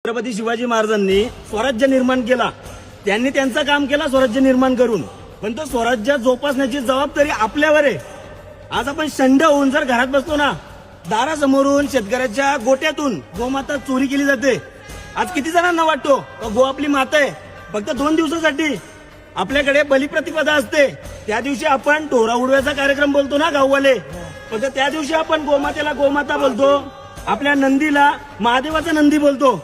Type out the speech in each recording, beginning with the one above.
छत्रपती शिवाजी महाराजांनी स्वराज्य निर्माण केला. त्यांनी त्यांचं काम केलं स्वराज्य निर्माण करून, पण तो स्वराज्य जोपासण्याची जबाबदारी आपल्यावर आहे. आज आपण शंड होऊन जर घरात बसतो ना, दारासमोरून शेतकऱ्याच्या गोट्यातून गोमाता चोरी केली जाते. आज किती जणांना वाटतो गो आपली माता आहे. फक्त 2 दिवसासाठी आपल्याकडे बलिप्रतिपदा असते. त्या दिवशी आपण ढोरा उडवायचा कार्यक्रम बोलतो ना गाववाले, फक्त त्या दिवशी आपण गोमातेला गोमाता बोलतो, आपल्या नंदीला महादेवाचा नंदी बोलतो.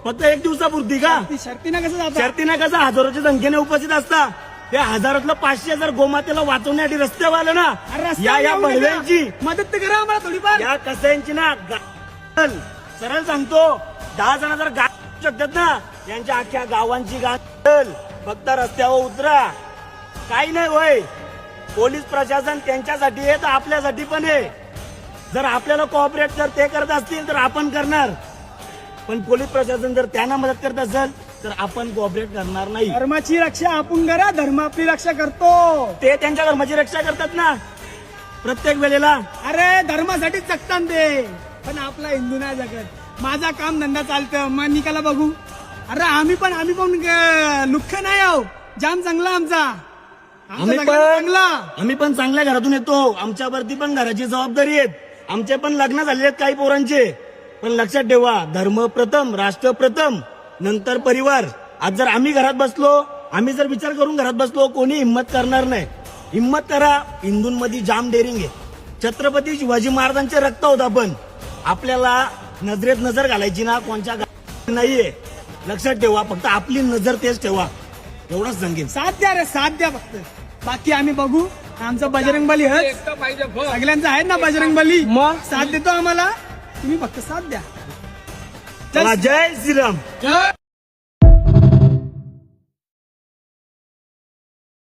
फक्त 1 दिवसापुरती का? शर्तीनं कसं हजारोच्या संख्येने उपस्थित असता. त्या हजारातलं 500 जर गोमातेला वाचवण्यासाठी रस्त्यावर आलं ना, या बळव्यांची मदत करा आम्हाला थोडीफार. या कसायांची ना सरळ सांगतो, 10 जण जर गाव शकतात ना, यांच्या अख्ख्या गावांची गाल फक्त रस्त्यावर उतरा. काही नाही होय. पोलीस प्रशासन त्यांच्यासाठी आहे तर आपल्यासाठी पण आहे. जर आपल्याला कोऑपरेट जर ते करत असतील तर आपण करणार, पण पोलीस प्रशासन जर त्यांना मदत करत असेल तर आपण कोऑपरेट करणार नाही. धर्माची रक्षा आपण करा, धर्म आपली रक्षा करतो. ते त्यांच्या धर्माची रक्षा करतात ना प्रत्येक वेळेला. अरे धर्मासाठी जगतात ते, पण आपला हिंदू नाही जगत. माझा काम धंदा चालतं, मग निकाला बघू. अरे आम्ही पण लुख्ख नाही आहो, जाम चांगला आमचा. आम्ही पण चांगल्या घरातून येतो. आमच्यावरती पण घराची जबाबदारी आहेत. आमचे पण लग्न झालेले आहेत काही पोरांचे. पण लक्षात ठेवा, धर्म प्रथम, राष्ट्र प्रथम, नंतर परिवार. आज जर आम्ही घरात बसलो, आम्ही जर विचार करून घरात बसलो, कोणी हिंमत करणार नाही. हिंमत करा. हिंदूंमध्ये जाम डेअरिंग आहे. छत्रपती शिवाजी महाराजांचे रक्त होता, पण आपल्याला नजरेत नजर घालायची ना कोणच्या नाहीये. लक्षात ठेवा, फक्त आपली नजर तेच ठेवा, एवढंच सांगेन. साथ द्या रे, साथ द्या फक्त. बाकी आम्ही बघू. आमचं बजरंगबली सगळ्यांचं आहे ना बजरंगबली, मग साथ देतो आम्हाला. तुम्ही फक्त साथ द्या. जय श्रीराम.